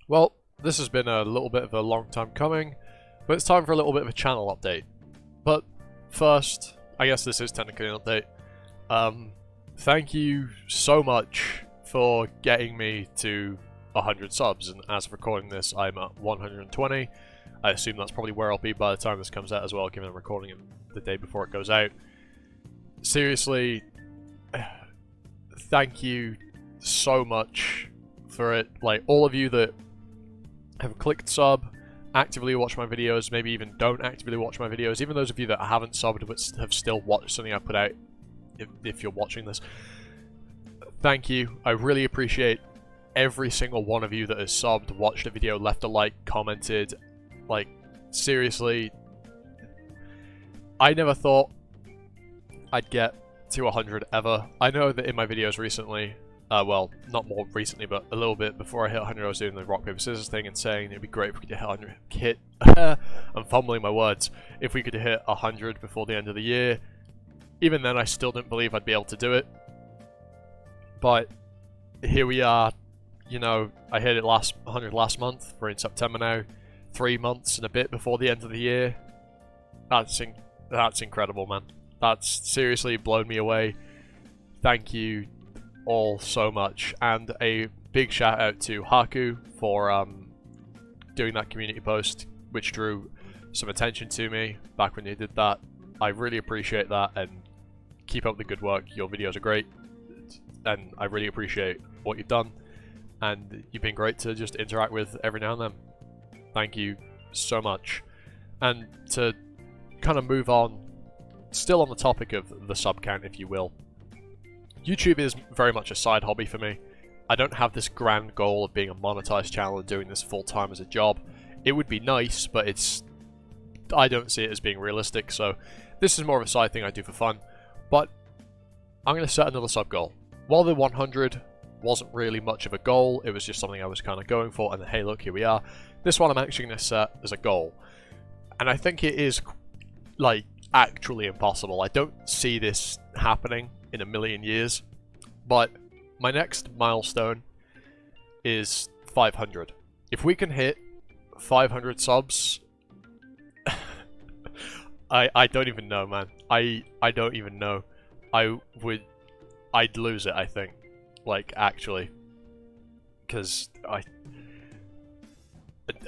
Well, this has been a little bit of a long time coming, but it's time for a little bit of a channel update. But first, I guess this is technically an update. Thank you so much for getting me to 100 subs, and as of recording this, I'm at 120. I assume that's probably where I'll be by the time this comes out as well, given I'm recording it the day before it goes out. Seriously, thank you so much for it. Like, all of you that have clicked sub, actively watch my videos, maybe even don't actively watch my videos, even those of you that haven't subbed but have still watched something I put out, if you're watching this, thank you. I really appreciate every single one of you that has subbed, watched a video, left a like, commented. Like, seriously, I never thought I'd get to 100 ever. I know that in my videos recently, well, not more recently, but a little bit before I hit 100, I was doing the rock, paper, scissors thing and saying it'd be great if we could hit 100, I'm fumbling my words, if we could hit 100 before the end of the year. Even then, I still didn't believe I'd be able to do it. But here we are. You know, I hit it 100 last month. We're in September now. 3 months and a bit before the end of the year. That's incredible, man. That's seriously blown me away. Thank you all so much, and a big shout out to Haku for doing that community post, which drew some attention to me back when you did that. I really appreciate that, and keep up the good work. Your videos are great, and I really appreciate what you've done, and you've been great to just interact with every now and then. Thank you so much. And to kind of move on, still on the topic of the sub count, if you will, YouTube is very much a side hobby for me. I don't have this grand goal of being a monetized channel and doing this full time as a job. It would be nice, but I don't see it as being realistic, so this is more of a side thing I do for fun. But I'm going to set another sub goal. While the 100 wasn't really much of a goal, it was just something I was kind of going for, and hey look, here we are. This one I'm actually going to set as a goal. And I think it is, like, actually impossible. I don't see this happening in a million years, but my next milestone is 500. If we can hit 500 subs, I don't even know, man. I don't even know. I'd lose it, I think. Like, actually, because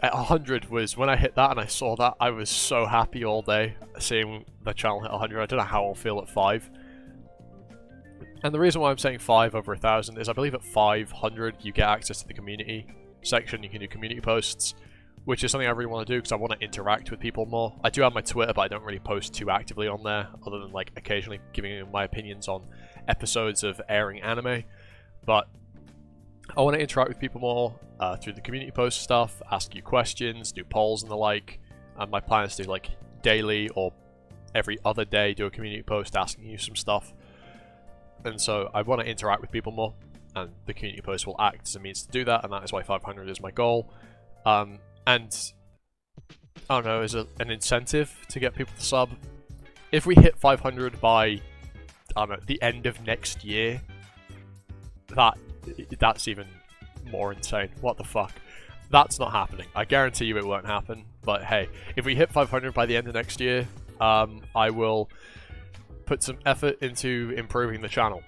100 was when I hit that and I saw that, I was so happy all day seeing the channel hit 100. I don't know how I'll feel at 5. And the reason why I'm saying 5 over 1,000 is I believe at 500 you get access to the community section. You can do community posts, which is something I really want to do because I want to interact with people more. I do have my Twitter, but I don't really post too actively on there, other than like occasionally giving my opinions on episodes of airing anime. But I want to interact with people more through the community post stuff, ask you questions, do polls and the like. And my plan is to do like daily or every other day do a community post asking you some stuff. And so I want to interact with people more, and the community post will act as a means to do that, and that is why 500 is my goal. And I don't know, as an incentive to get people to sub, if we hit 500 by, I don't know, the end of next year, that's even more insane. What the fuck? That's not happening. I guarantee you it won't happen. But hey, if we hit 500 by the end of next year, I will put some effort into improving the channel.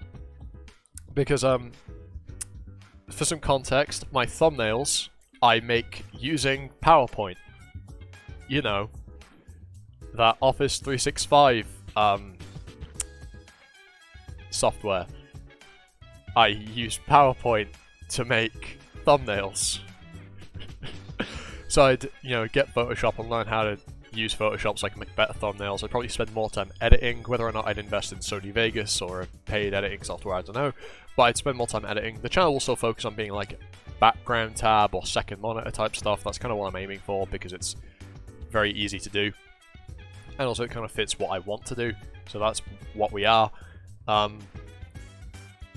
Because, for some context, my thumbnails I make using PowerPoint. You know, that Office 365 software. I use PowerPoint to make thumbnails. So I'd, you know, get Photoshop and learn how to use Photoshop so I can make better thumbnails. I'd probably spend more time editing, whether or not I'd invest in Sony Vegas or a paid editing software, I don't know. But I'd spend more time editing. The channel will also focus on being like background tab or second monitor type stuff. That's kind of what I'm aiming for because it's very easy to do. And also it kind of fits what I want to do. So that's what we are.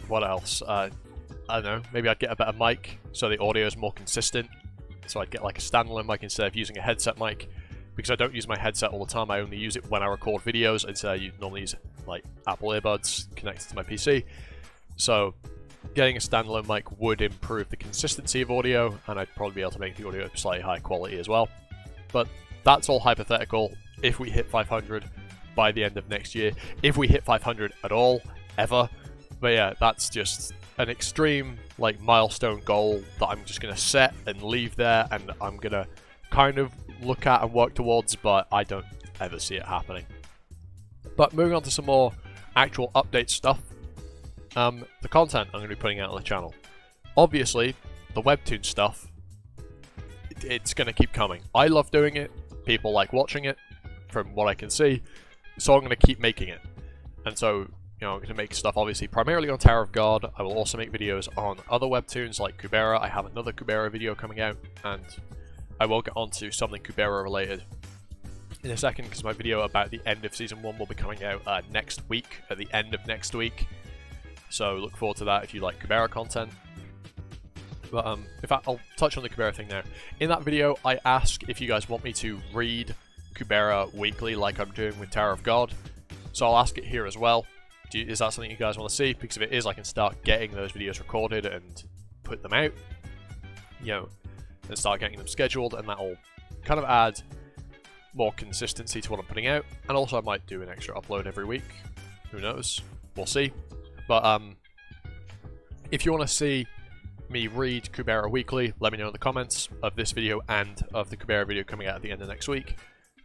What else? I don't know, maybe I'd get a better mic so the audio is more consistent. So I'd get like a standalone mic instead of using a headset mic, because I don't use my headset all the time. I only use it when I record videos. Instead I normally use like Apple earbuds connected to my PC. So getting a standalone mic would improve the consistency of audio, and I'd probably be able to make the audio slightly higher quality as well. But that's all hypothetical if we hit 500 by the end of next year. If we hit 500 at all, ever. But yeah, that's just an extreme like milestone goal that I'm just going to set and leave there, and I'm going to kind of look at and work towards, but I don't ever see it happening. But moving on to some more actual update stuff. The content I'm going to be putting out on the channel. Obviously, the webtoon stuff, it's going to keep coming. I love doing it. People like watching it, from what I can see. So I'm going to keep making it. And so, you know, I'm going to make stuff obviously primarily on Tower of God. I will also make videos on other webtoons like Kubera. I have another Kubera video coming out, and I will get onto something Kubera related in a second, because my video about the end of Season 1 will be coming out next week, at the end of next week. So look forward to that if you like Kubera content. But in fact, I'll touch on the Kubera thing now. In that video, I ask if you guys want me to read Kubera weekly like I'm doing with Tower of God. So I'll ask it here as well. Is that something you guys want to see? Because if it is, I can start getting those videos recorded and put them out. You know, and start getting them scheduled, and that'll kind of add more consistency to what I'm putting out. And also I might do an extra upload every week. Who knows? We'll see. But if you want to see me read Kubera weekly, let me know in the comments of this video and of the Kubera video coming out at the end of next week.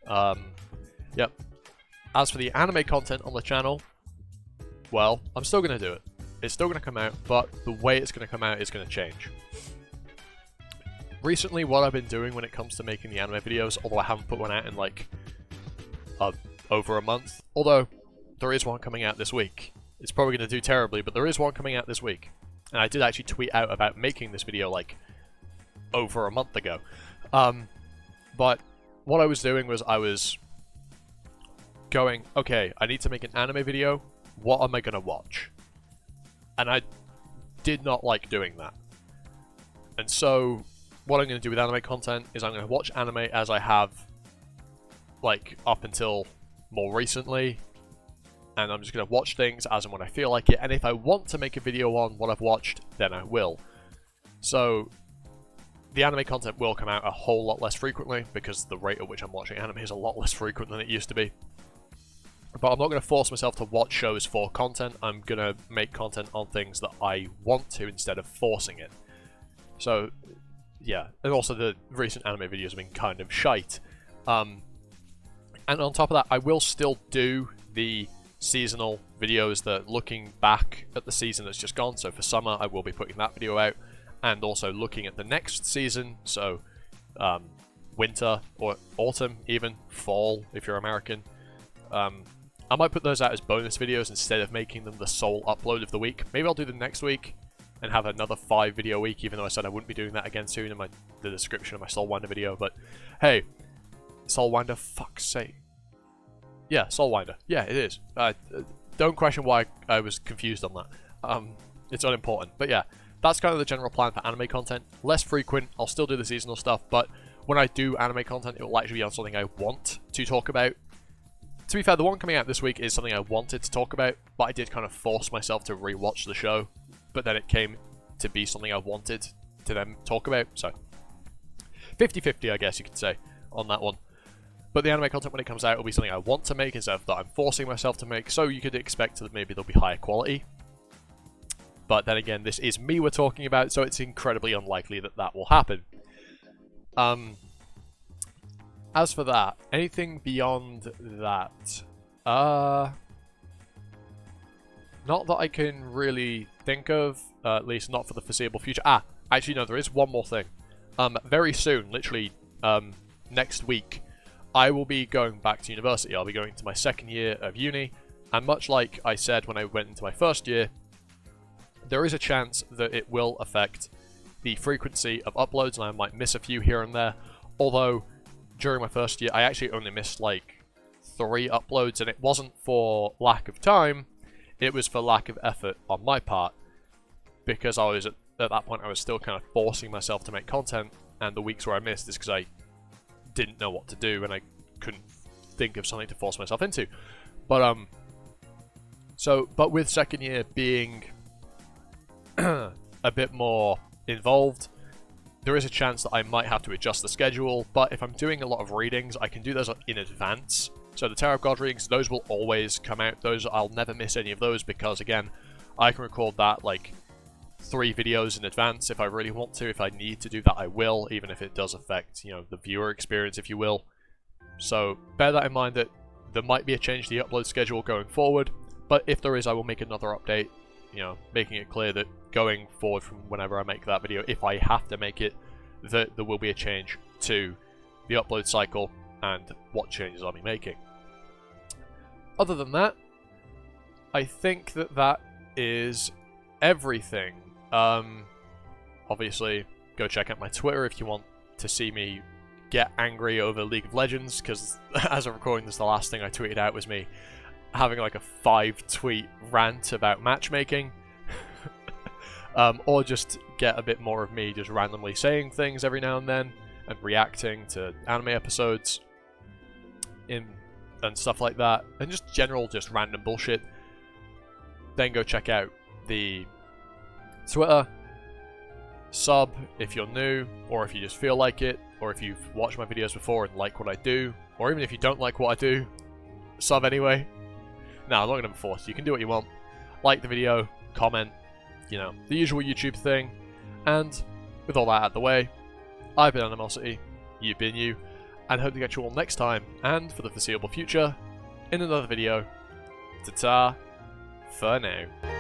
Yep. As for the anime content on the channel, well, I'm still going to do it. It's still going to come out, but the way it's going to come out is going to change. Recently, what I've been doing when it comes to making the anime videos, although I haven't put one out in like over a month, although there is one coming out this week. It's probably going to do terribly, but there is one coming out this week. And I did actually tweet out about making this video like over a month ago. But what I was doing was I was going, okay, I need to make an anime video. What am I going to watch? And I did not like doing that. And so what I'm going to do with anime content is I'm going to watch anime as I have like up until more recently. And I'm just going to watch things as and when I feel like it. And if I want to make a video on what I've watched, then I will. So the anime content will come out a whole lot less frequently, because the rate at which I'm watching anime is a lot less frequent than it used to be. But I'm not going to force myself to watch shows for content. I'm going to make content on things that I want to instead of forcing it. So, yeah. And also the recent anime videos have been kind of shite. And on top of that, I will still do the seasonal videos that looking back at the season that's just gone. So for summer, I will be putting that video out. And also looking at the next season. So, winter or autumn even. Fall, if you're American. I might put those out as bonus videos instead of making them the sole upload of the week. Maybe I'll do them next week and have another 5 video week, even though I said I wouldn't be doing that again soon in the description of my Soulwinder video. But hey, Soulwinder, fuck's sake. Yeah, Soulwinder. Yeah, it is. Don't question why I was confused on that. It's unimportant. But yeah, that's kind of the general plan for anime content. Less frequent. I'll still do the seasonal stuff, but when I do anime content, it will actually be on something I want to talk about. To be fair, the one coming out this week is something I wanted to talk about, but I did kind of force myself to rewatch the show. But then it came to be something I wanted to then talk about, so 50-50, I guess you could say, on that one. But the anime content when it comes out will be something I want to make instead of that I'm forcing myself to make, so you could expect that maybe there'll be higher quality. But then again, this is me we're talking about, so it's incredibly unlikely that that will happen. As for that, anything beyond that? Not that I can really think of, at least not for the foreseeable future. Actually no, there is one more thing. Very soon, literally next week, I will be going back to university. I'll be going into my second year of uni, and much like I said when I went into my first year, there is a chance that it will affect the frequency of uploads, and I might miss a few here and there, although during my first year, I actually only missed like 3 uploads, and it wasn't for lack of time, it was for lack of effort on my part, because I was, at that point, I was still kind of forcing myself to make content, and the weeks where I missed is because I didn't know what to do, and I couldn't think of something to force myself into. But, but with second year being a bit more involved, there is a chance that I might have to adjust the schedule, but if I'm doing a lot of readings, I can do those in advance. So the Tower of God readings, those will always come out. Those, I'll never miss any of those because, again, I can record that like 3 videos in advance if I really want to. If I need to do that, I will, even if it does affect, you know, the viewer experience, if you will. So bear that in mind that there might be a change to the upload schedule going forward, but if there is, I will make another update, you know, making it clear that going forward from whenever I make that video, if I have to make it, that there will be a change to the upload cycle and what changes I'll be making. Other than that, I think that that is everything. Obviously, go check out my Twitter if you want to see me get angry over League of Legends, because as I'm recording this, the last thing I tweeted out was me having like a 5-tweet rant about matchmaking. Or just get a bit more of me just randomly saying things every now and then and reacting to anime episodes and stuff like that, and just general just random bullshit. Then go check out the Twitter, sub if you're new, or if you just feel like it, or if you've watched my videos before and like what I do, or even if you don't like what I do, sub anyway. No, I'm not going to force you. You can do what you want. Like the video, comment, you know, the usual YouTube thing. And with all that out of the way, I've been Animosity, you've been you, and hope to catch you all next time, and for the foreseeable future, in another video. Ta-ta, for now.